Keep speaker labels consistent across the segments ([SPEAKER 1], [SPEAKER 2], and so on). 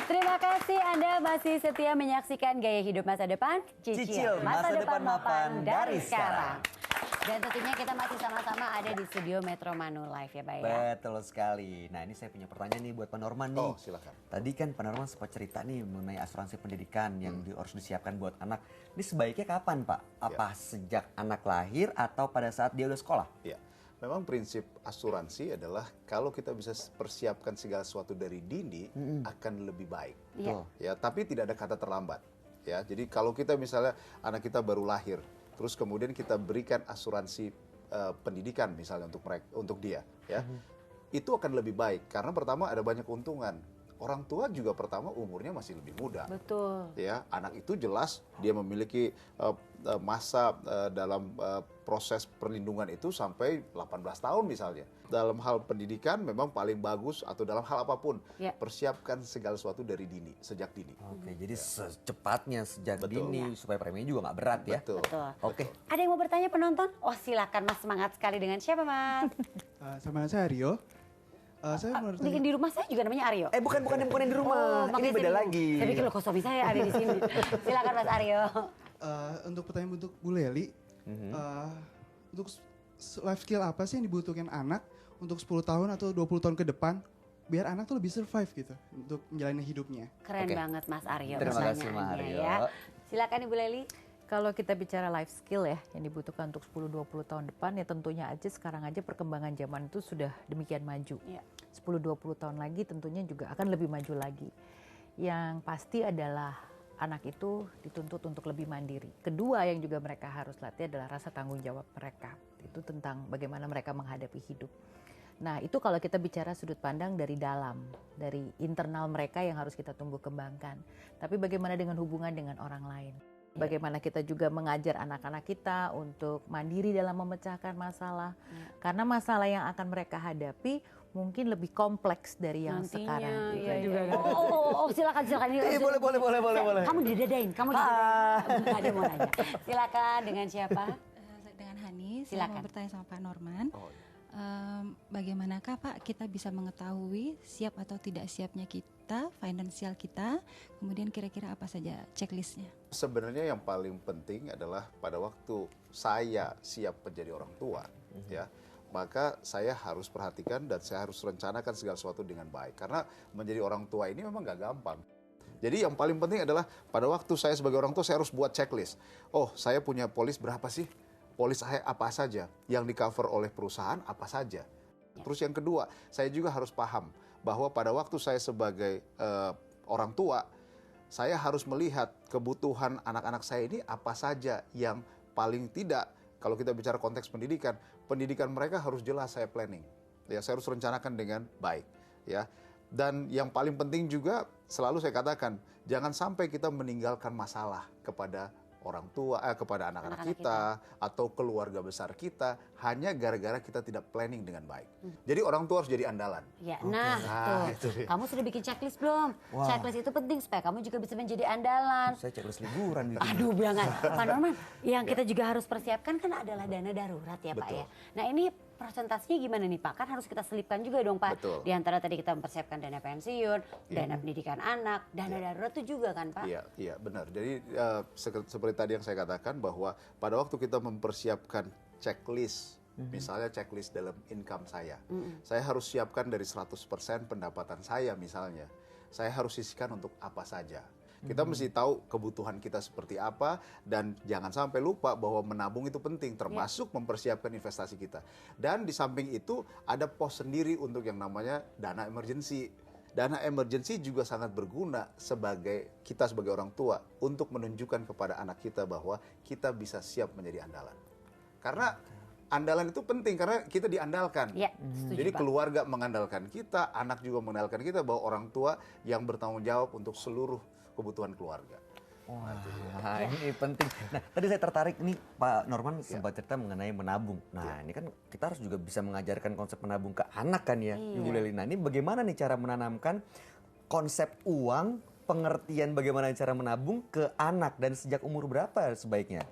[SPEAKER 1] Terima kasih Anda masih setia menyaksikan Gaya Hidup Masa Depan,
[SPEAKER 2] Cicil masa depan mapan dari sekarang.
[SPEAKER 1] Dan tentunya kita masih sama-sama ada di studio Metro Manu Live ya Pak ya.
[SPEAKER 2] Betul sekali. Nah ini saya punya pertanyaan nih buat Pak Norman nih.
[SPEAKER 3] Oh silakan.
[SPEAKER 2] Tadi kan Pak Norman sempat cerita nih mengenai asuransi pendidikan yang harus disiapkan buat anak. Ini sebaiknya kapan Pak? Apa sejak anak lahir atau pada saat dia udah sekolah?
[SPEAKER 3] Ya, memang prinsip asuransi adalah kalau kita bisa persiapkan segala sesuatu dari dini akan lebih baik.
[SPEAKER 1] Iya.
[SPEAKER 3] Ya, tapi tidak ada kata terlambat. Ya, jadi kalau kita misalnya anak kita baru lahir, terus kemudian kita berikan asuransi pendidikan misalnya untuk dia, ya, itu akan lebih baik karena pertama ada banyak keuntungan. Orang tua juga pertama umurnya masih lebih muda.
[SPEAKER 1] Betul.
[SPEAKER 3] Ya, anak itu jelas dia memiliki masa dalam proses perlindungan itu sampai 18 tahun misalnya. Dalam hal pendidikan memang paling bagus atau dalam hal apapun persiapkan segala sesuatu dari dini, sejak dini.
[SPEAKER 2] Oke, jadi secepatnya sejak
[SPEAKER 3] Betul.
[SPEAKER 2] dini supaya preminya juga nggak berat ya.
[SPEAKER 3] Betul.
[SPEAKER 1] Betul.
[SPEAKER 2] Oke.
[SPEAKER 1] Ada yang mau bertanya penonton? Oh silakan Mas, semangat sekali dengan siapa Mas?
[SPEAKER 4] Sama saya Rio. Saya mau
[SPEAKER 1] Bikin di rumah saya juga namanya Aryo.
[SPEAKER 2] Bukan yang di rumah. Ini
[SPEAKER 1] makanya
[SPEAKER 2] beda
[SPEAKER 1] saya bingung.
[SPEAKER 2] lagi.
[SPEAKER 1] Saya pikir loh kok suami saya ada di sini. Silakan Mas Aryo.
[SPEAKER 4] untuk pertanyaan untuk Bu Leli, untuk life skill apa sih yang dibutuhkan anak untuk 10 tahun atau 20 tahun ke depan biar anak tuh lebih survive gitu untuk menjalani hidupnya?
[SPEAKER 1] Keren
[SPEAKER 2] Oke.
[SPEAKER 1] banget Mas Aryo
[SPEAKER 2] Terima kasih,
[SPEAKER 1] pertanyaannya
[SPEAKER 2] Mas Aryo.
[SPEAKER 1] ya. Silakan Ibu Leli.
[SPEAKER 5] Kalau kita bicara life skill ya yang dibutuhkan untuk 10-20 tahun depan ya tentunya aja sekarang aja perkembangan zaman itu sudah demikian maju.
[SPEAKER 1] Iya.
[SPEAKER 5] 10-20 tahun lagi tentunya juga akan lebih maju lagi. Yang pasti adalah anak itu dituntut untuk lebih mandiri. Kedua yang juga mereka harus latih adalah rasa tanggung jawab mereka. Itu tentang bagaimana mereka menghadapi hidup. Nah itu kalau kita bicara sudut pandang dari dalam, dari internal mereka yang harus kita tumbuh kembangkan. Tapi bagaimana dengan hubungan dengan orang lain? Bagaimana kita juga mengajar anak-anak kita untuk mandiri dalam memecahkan masalah. Karena masalah yang akan mereka hadapi mungkin lebih kompleks dari yang
[SPEAKER 1] Nantinya,
[SPEAKER 5] sekarang.
[SPEAKER 1] iya,
[SPEAKER 5] Itu
[SPEAKER 1] iya.
[SPEAKER 5] juga.
[SPEAKER 1] Silakan.
[SPEAKER 2] Boleh.
[SPEAKER 1] Kamu didadain, kamu didadain. Nggak ada mau nanya. Silakan dengan siapa?
[SPEAKER 6] Dengan Hani, saya
[SPEAKER 1] Silakan.
[SPEAKER 6] mau bertanya sama Pak Norman.
[SPEAKER 3] Oh, iya.
[SPEAKER 6] Bagaimanakah Pak kita bisa mengetahui siap atau tidak siapnya kita, finansial kita, kemudian kira-kira apa saja checklistnya?
[SPEAKER 3] Sebenarnya yang paling penting adalah pada waktu saya siap menjadi orang tua, ya, maka saya harus perhatikan dan saya harus rencanakan segala sesuatu dengan baik. Karena menjadi orang tua ini memang gak gampang. Jadi yang paling penting adalah pada waktu saya sebagai orang tua saya harus buat checklist. Oh, saya punya polis berapa sih? Polis saya apa saja? Yang di-cover oleh perusahaan apa saja? Terus yang kedua, saya juga harus paham bahwa pada waktu saya sebagai orang tua, saya harus melihat kebutuhan anak-anak saya ini apa saja yang paling tidak, kalau kita bicara konteks pendidikan, pendidikan mereka harus jelas saya planning. Ya, saya harus rencanakan dengan baik, ya. Dan yang paling penting juga selalu saya katakan, jangan sampai kita meninggalkan masalah kepada orang tua, kepada anak-anak kita atau keluarga besar kita hanya gara-gara kita tidak planning dengan baik. Jadi orang tua harus jadi andalan.
[SPEAKER 1] Ya,
[SPEAKER 3] itu dia.
[SPEAKER 1] Kamu sudah bikin checklist belum?
[SPEAKER 2] Wah.
[SPEAKER 1] Checklist itu penting supaya kamu juga bisa menjadi andalan.
[SPEAKER 2] Saya checklist liburan gitu.
[SPEAKER 1] Aduh, jangan. Pak Norman, yang kita juga harus persiapkan kan adalah dana darurat ya Pak
[SPEAKER 3] Betul.
[SPEAKER 1] ya. Nah ini presentasinya gimana nih Pak? Kan harus kita selipkan juga dong Pak.
[SPEAKER 3] Betul.
[SPEAKER 1] Di antara tadi kita mempersiapkan dana pensiun, dana pendidikan anak, dana darurat itu juga kan Pak?
[SPEAKER 3] Iya, benar. Jadi seperti tadi yang saya katakan bahwa pada waktu kita mempersiapkan checklist, misalnya checklist dalam income saya harus siapkan dari 100% pendapatan saya misalnya. Saya harus sisihkan untuk apa saja. Kita mesti tahu kebutuhan kita seperti apa dan jangan sampai lupa bahwa menabung itu penting termasuk mempersiapkan investasi kita. Dan di samping itu ada pos sendiri untuk yang namanya dana emergency. Dana emergency juga sangat berguna sebagai orang tua untuk menunjukkan kepada anak kita bahwa kita bisa siap menjadi andalan. Karena andalan itu penting karena kita diandalkan.
[SPEAKER 1] Ya, setuju,
[SPEAKER 3] Jadi
[SPEAKER 1] Pak.
[SPEAKER 3] keluarga mengandalkan kita, anak juga mengandalkan kita bahwa orang tua yang bertanggung jawab untuk seluruh kebutuhan keluarga.
[SPEAKER 2] Wah, ini penting. Nah, tadi saya tertarik nih Pak Norman sempat cerita mengenai menabung. Nah, ini kan kita harus juga bisa mengajarkan konsep menabung ke anak kan ya, Ibu Leli. Nah, ini bagaimana nih cara menanamkan konsep uang, pengertian bagaimana cara menabung ke anak dan sejak umur berapa sebaiknya?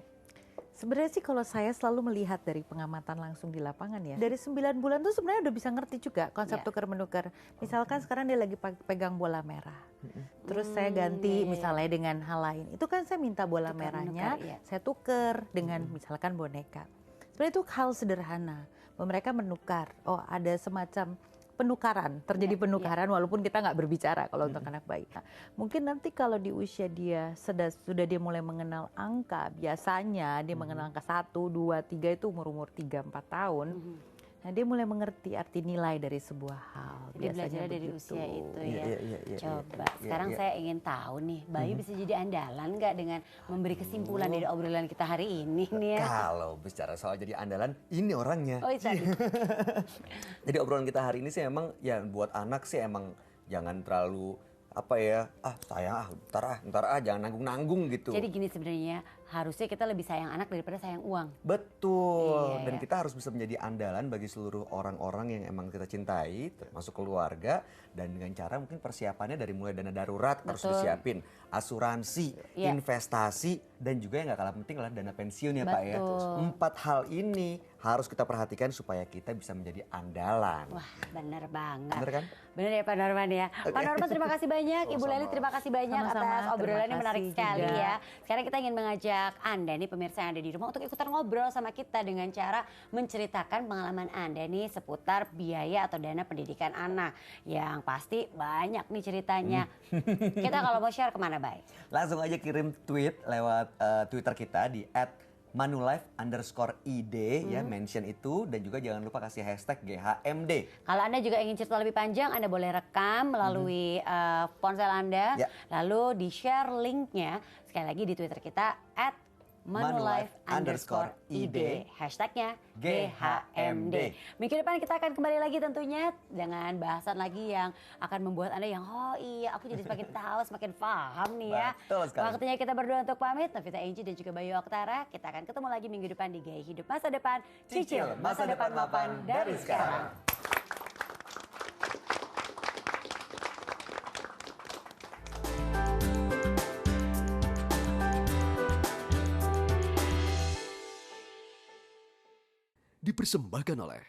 [SPEAKER 5] Sebenarnya sih kalau saya selalu melihat dari pengamatan langsung di lapangan ya. Dari 9 bulan tuh sebenarnya udah bisa ngerti juga konsep
[SPEAKER 1] Ya.
[SPEAKER 5] tukar-menukar. Misalkan sekarang dia lagi pegang bola merah. Terus saya ganti misalnya dengan hal lain. Itu kan saya minta bola merahnya,
[SPEAKER 1] Tukar-menukar, iya.
[SPEAKER 5] saya tuker dengan misalkan boneka. Sebenarnya itu hal sederhana. Bahwa mereka menukar. Oh, ada semacam penukaran, terjadi penukaran walaupun kita nggak berbicara kalau untuk anak bayi. Nah, mungkin nanti kalau di usia dia sudah dia mulai mengenal angka, biasanya dia mengenal angka 1, 2, 3 itu umur 3, 4 tahun. Nah, dia mulai mengerti arti nilai dari sebuah hal.
[SPEAKER 1] Jadi
[SPEAKER 5] Biasanya
[SPEAKER 1] belajar dari
[SPEAKER 5] begitu.
[SPEAKER 1] usia itu
[SPEAKER 2] Iya,
[SPEAKER 1] ya.
[SPEAKER 2] iya,
[SPEAKER 1] Coba,
[SPEAKER 2] iya,
[SPEAKER 1] sekarang
[SPEAKER 2] iya.
[SPEAKER 1] saya ingin tahu nih, Bayu bisa jadi andalan nggak dengan memberi kesimpulan dari obrolan kita hari ini nih ya?
[SPEAKER 2] Kalau bicara soal jadi andalan, ini orangnya.
[SPEAKER 1] Oh, tadi.
[SPEAKER 2] Jadi obrolan kita hari ini sih emang ya buat anak sih emang jangan terlalu apa ya, sayang ntar jangan nanggung-nanggung gitu.
[SPEAKER 1] Jadi gini sebenarnya, harusnya kita lebih sayang anak daripada sayang uang.
[SPEAKER 2] Betul,
[SPEAKER 1] Iya,
[SPEAKER 2] dan
[SPEAKER 1] iya.
[SPEAKER 2] kita harus bisa menjadi andalan bagi seluruh orang-orang yang emang kita cintai, termasuk keluarga, dan dengan cara mungkin persiapannya dari mulai dana darurat harus
[SPEAKER 1] Betul.
[SPEAKER 2] disiapin, asuransi,
[SPEAKER 1] Iya.
[SPEAKER 2] investasi, dan juga yang gak kalah penting adalah dana pensiun ya Pak ya.
[SPEAKER 1] Betul.
[SPEAKER 2] 4 hal ini harus kita perhatikan supaya kita bisa menjadi andalan.
[SPEAKER 1] Wah, bener banget.
[SPEAKER 2] Bener kan?
[SPEAKER 1] Bener ya Pak Norman ya. Pak Norman terima kasih banyak, Ibu Leli terima kasih banyak
[SPEAKER 5] Sama-sama,
[SPEAKER 1] atas obrolannya
[SPEAKER 5] terima
[SPEAKER 1] menarik
[SPEAKER 5] kasih
[SPEAKER 1] sekali
[SPEAKER 5] juga.
[SPEAKER 1] ya. Sekarang kita ingin mengajak Anda nih pemirsa yang ada di rumah untuk ikutan ngobrol sama kita dengan cara menceritakan pengalaman Anda nih seputar biaya atau dana pendidikan anak. Yang pasti banyak nih ceritanya. Kita kalau mau share kemana Bay?
[SPEAKER 2] Langsung aja kirim tweet lewat Twitter kita di @manulife_id ya, mention itu, dan juga jangan lupa kasih hashtag GHMD.
[SPEAKER 1] Kalau Anda juga ingin cerita lebih panjang, Anda boleh rekam melalui ponsel Anda,
[SPEAKER 2] Ya.
[SPEAKER 1] lalu di-share linknya sekali lagi di Twitter kita @manulife_id. Hashtagnya GHMD. Minggu depan kita akan kembali lagi tentunya dengan bahasan lagi yang akan membuat Anda yang oh iya aku jadi semakin tahu, semakin paham nih ya.
[SPEAKER 2] Betul sekali.
[SPEAKER 1] Waktunya kita berdua untuk pamit. Novita Angie dan juga Bayu Oktara. Kita akan ketemu lagi minggu depan di Gaya Hidup Masa Depan. Cicil masa depan mapan dari sekarang.
[SPEAKER 7] Dipersembahkan oleh